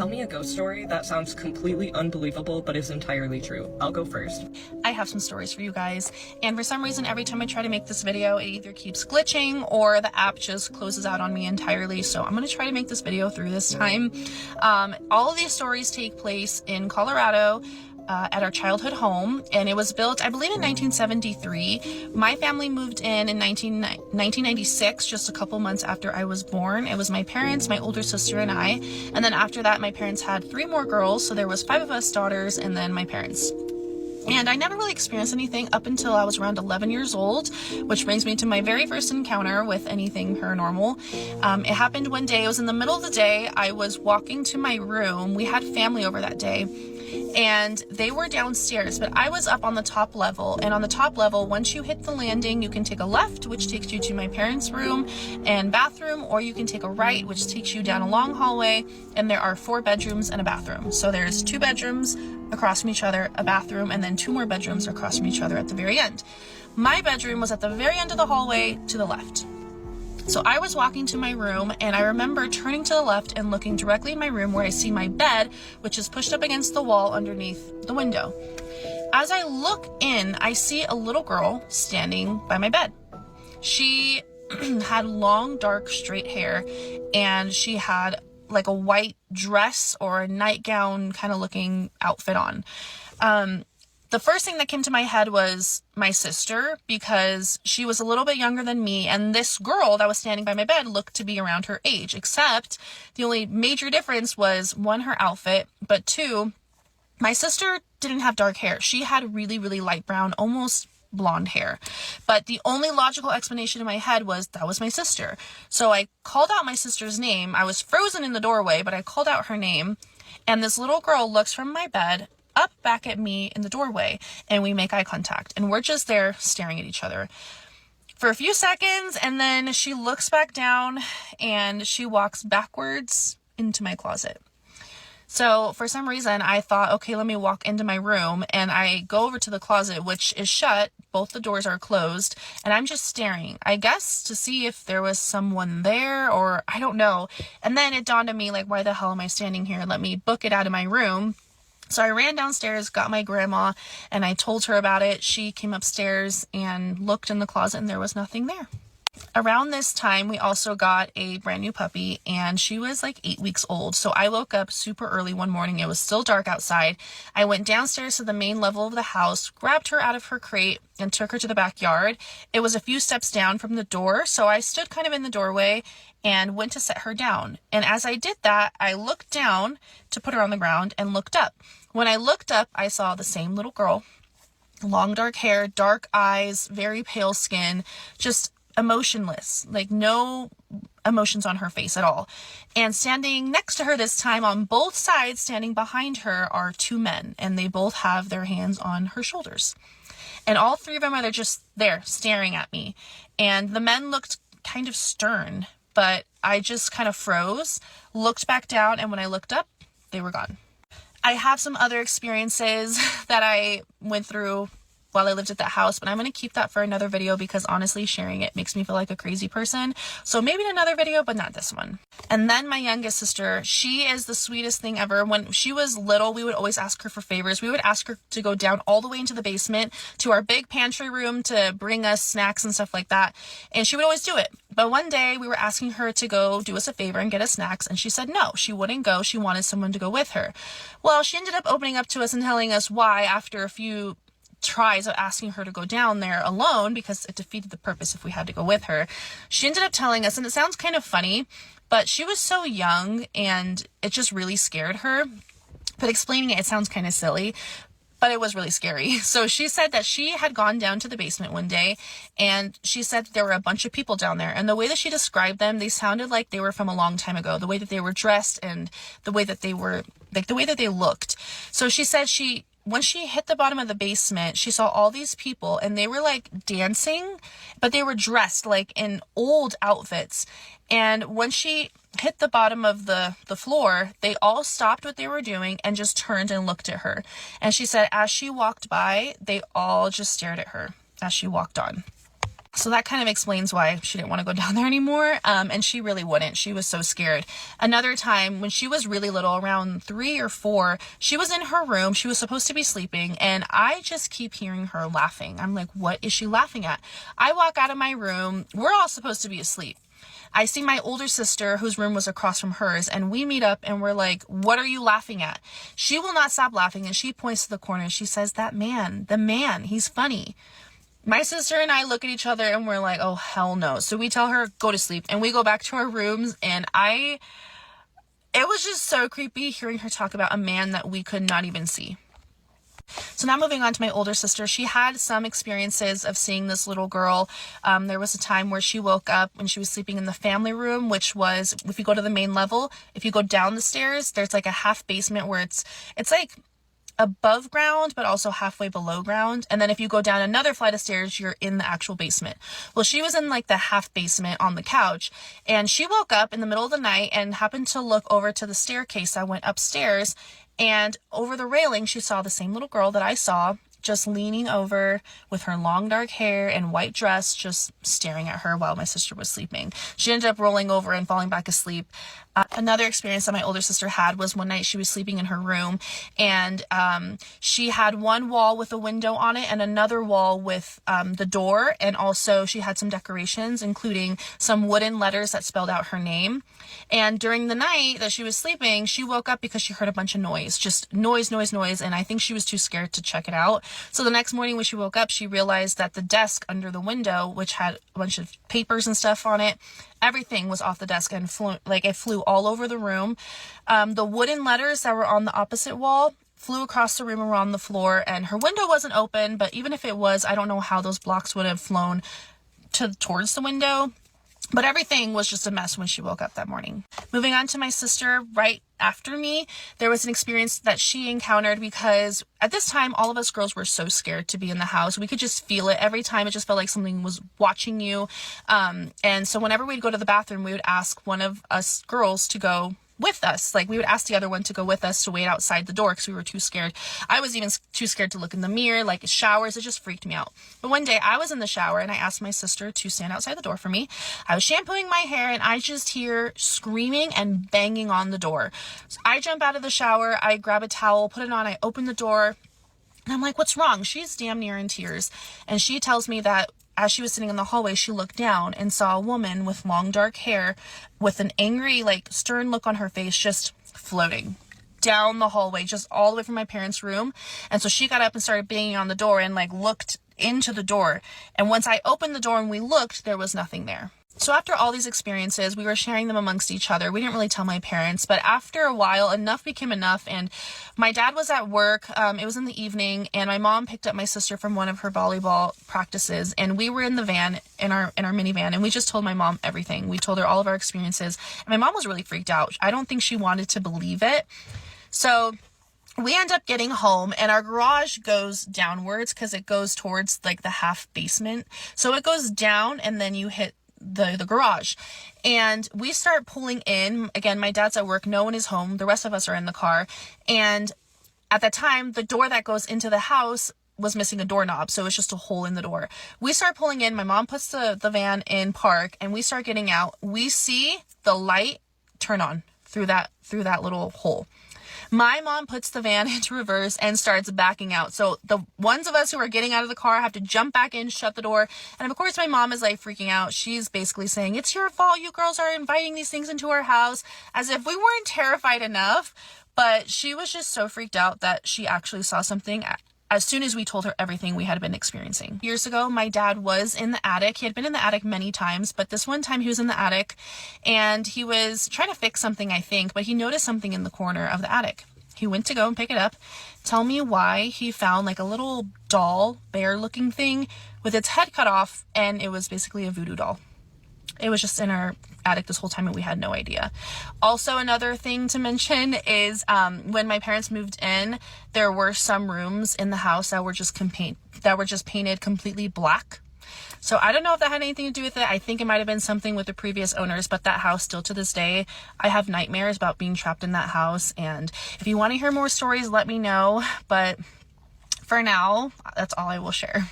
Tell me a ghost story that sounds completely unbelievable but is entirely true. I'll go first. I have some stories for you guys, and for some reason every time I try to make this video it either keeps glitching or the app just closes out on me entirely, so I'm going to try to make this video through this time. All of these stories take place in Colorado, at our childhood home, and it was built, I believe, in 1973. My family moved in 1996, just a couple months after I was born. It was my parents, my older sister, and I. And then after that, my parents had 3 more girls, so there was 5 of us daughters, and then my parents. And I never really experienced anything up until I was around 11 years old, which brings me to my very first encounter with anything paranormal. It happened one day. It was in the middle of the day. I was walking to my room. We had family over that day, and they were downstairs, but I was up on the top level. And on the top level, once you hit the landing, you can take a left, which takes you to my parents' room and bathroom, or you can take a right, which takes you down a long hallway, and there are 4 bedrooms and a bathroom. So there's 2 bedrooms across from each other, a bathroom, and then 2 more bedrooms across from each other at the very end. My bedroom was at the very end of the hallway to the left. So I was walking to my room, and I remember turning to the left and looking directly in my room where I see my bed, which is pushed up against the wall underneath the window. As I look in, I see a little girl standing by my bed. She had long, dark, straight hair, and she had like a white dress or a nightgown kind of looking outfit on. The first thing that came to my head was my sister, because she was a little bit younger than me, and this girl that was standing by my bed looked to be around her age, except the only major difference was, 1, her outfit, but 2, my sister didn't have dark hair. She had really, really light brown, almost blonde hair. But the only logical explanation in my head was that was my sister. So I called out my sister's name. I was frozen in the doorway, but I called out her name, and this little girl looks from my bed up back at me in the doorway, and we make eye contact, and we're just there staring at each other for a few seconds, and then she looks back down and she walks backwards into my closet. So for some reason I thought, okay, let me walk into my room, and I go over to the closet, which is shut. Both the doors are closed, and I'm just staring, I guess, to see if there was someone there, or I don't know. And then it dawned on me, like, why the hell am I standing here? Let me book it out of my room. So I ran downstairs, got my grandma, and I told her about it. She came upstairs and looked in the closet, and there was nothing there. Around this time, we also got a brand new puppy, and she was like 8 weeks old. So I woke up super early one morning. It was still dark outside. I went downstairs to the main level of the house, grabbed her out of her crate, and took her to the backyard. It was a few steps down from the door, so I stood kind of in the doorway and went to set her down. And as I did that, I looked down to put her on the ground and looked up. When I looked up, I saw the same little girl, long dark hair, dark eyes, very pale skin, just emotionless, like no emotions on her face at all. And standing next to her this time, on both sides, standing behind her, are 2 men, and they both have their hands on her shoulders. And all 3 of them are just there staring at me. And the men looked kind of stern, but I just kind of froze, looked back down, and when I looked up, they were gone. I have some other experiences that I went through while I lived at that house, but I'm going to keep that for another video, because honestly, sharing it makes me feel like a crazy person. So maybe in another video, but not this one. And then my youngest sister, she is the sweetest thing ever. When she was little, we would always ask her for favors. We would ask her to go down all the way into the basement to our big pantry room to bring us snacks and stuff like that. And she would always do it. But one day we were asking her to go do us a favor and get us snacks, and she said no, she wouldn't go. She wanted someone to go with her. Well, she ended up opening up to us and telling us why after a few tries of asking her to go down there alone, because it defeated the purpose if we had to go with her. She ended up telling us, and it sounds kind of funny, but she was so young and it just really scared her. But explaining it sounds kind of silly, but it was really scary. So she said that she had gone down to the basement one day, and she said there were a bunch of people down there, and the way that she described them, they sounded like they were from a long time ago, the way that they were dressed and the way that they were, like the way that they looked. So she said when she hit the bottom of the basement, she saw all these people, and they were like dancing, but they were dressed like in old outfits. And when she hit the bottom of the floor, they all stopped what they were doing and just turned and looked at her. And she said as she walked by, they all just stared at her as she walked on. So that kind of explains why she didn't want to go down there anymore. And she really wouldn't. She was so scared. Another time when she was really little, around 3 or 4, she was in her room. She was supposed to be sleeping, and I just keep hearing her laughing. I'm like, what is she laughing at? I walk out of my room. We're all supposed to be asleep. I see my older sister, whose room was across from hers, and we meet up and we're like, what are you laughing at? She will not stop laughing, and she points to the corner and she says, that man, the man, he's funny. My sister and I look at each other and we're like, oh, hell no. So we tell her, go to sleep. And we go back to our rooms. And it was just so creepy hearing her talk about a man that we could not even see. So now moving on to my older sister, she had some experiences of seeing this little girl. There was a time where she woke up when she was sleeping in the family room, which was, if you go to the main level, if you go down the stairs, there's like a half basement where it's like above ground, but also halfway below ground. And then if you go down another flight of stairs, you're in the actual basement. Well, she was in like the half basement on the couch, and she woke up in the middle of the night and happened to look over to the staircase that went upstairs, and over the railing, she saw the same little girl that I saw, just leaning over with her long dark hair and white dress, just staring at her while my sister was sleeping. She ended up rolling over and falling back asleep. Another experience that my older sister had was one night she was sleeping in her room, and she had one wall with a window on it and another wall with the door, and also she had some decorations, including some wooden letters that spelled out her name. And during the night that she was sleeping, she woke up because she heard a bunch of noise, just noise, and I think she was too scared to check it out. So the next morning when she woke up, she realized that the desk under the window, which had a bunch of papers and stuff on it, everything was off the desk and flew all over the room. The wooden letters that were on the opposite wall flew across the room and were on the floor, and her window wasn't open, but even if it was, I don't know how those blocks would have flown towards the window. But everything was just a mess when she woke up that morning. Moving on to my sister, right after me, there was an experience that she encountered because at this time, all of us girls were so scared to be in the house. We could just feel it every time. It just felt like something was watching you. And so whenever we'd go to the bathroom, we would ask one of us girls to go with us. Like, we would ask the other one to go with us to wait outside the door because we were too scared. I was even too scared to look in the mirror, like showers. It just freaked me out. But one day I was in the shower and I asked my sister to stand outside the door for me. I was shampooing my hair and I just hear screaming and banging on the door. So I jump out of the shower, I grab a towel, put it on, I open the door, and I'm like, what's wrong? She's damn near in tears. And she tells me that as she was sitting in the hallway, she looked down and saw a woman with long dark hair with an angry, like, stern look on her face, just floating down the hallway, just all the way from my parents' room. And so she got up and started banging on the door and like looked into the door. And once I opened the door and we looked, there was nothing there. So after all these experiences, we were sharing them amongst each other. We didn't really tell my parents, but after a while, enough became enough. And my dad was at work. It was in the evening, and my mom picked up my sister from one of her volleyball practices. And we were in the van, in our minivan, and we just told my mom everything. We told her all of our experiences. And my mom was really freaked out. I don't think she wanted to believe it. So we end up getting home, and our garage goes downwards because it goes towards like the half basement. So it goes down, and then you hit the garage, and we start pulling in. Again, my dad's at work, no one is home, the rest of us are in the car, and at that time the door that goes into the house was missing a doorknob, so it's just a hole in the door. We start pulling in, my mom puts the van in park, and we start getting out. We see the light turn on through that little hole. My mom puts the van into reverse and starts backing out. So the ones of us who are getting out of the car have to jump back in, shut the door. And of course, my mom is like freaking out. She's basically saying, it's your fault. You girls are inviting these things into our house, as if we weren't terrified enough. But she was just so freaked out that she actually saw something as soon as we told her everything we had been experiencing. Years ago, my dad was in the attic. He had been in the attic many times, but this one time he was in the attic and he was trying to fix something, I think, but he noticed something in the corner of the attic. He went to go and pick it up. Tell me why he found like a little doll, bear looking thing with its head cut off, and it was basically a voodoo doll. It was just in our attic this whole time and we had no idea. Also, another thing to mention is when my parents moved in, there were some rooms in the house that were just painted completely black. So I don't know if that had anything to do with it. I think it might have been something with the previous owners, but that house, still to this day, I have nightmares about being trapped in that house. And if you want to hear more stories, let me know. But for now, that's all I will share.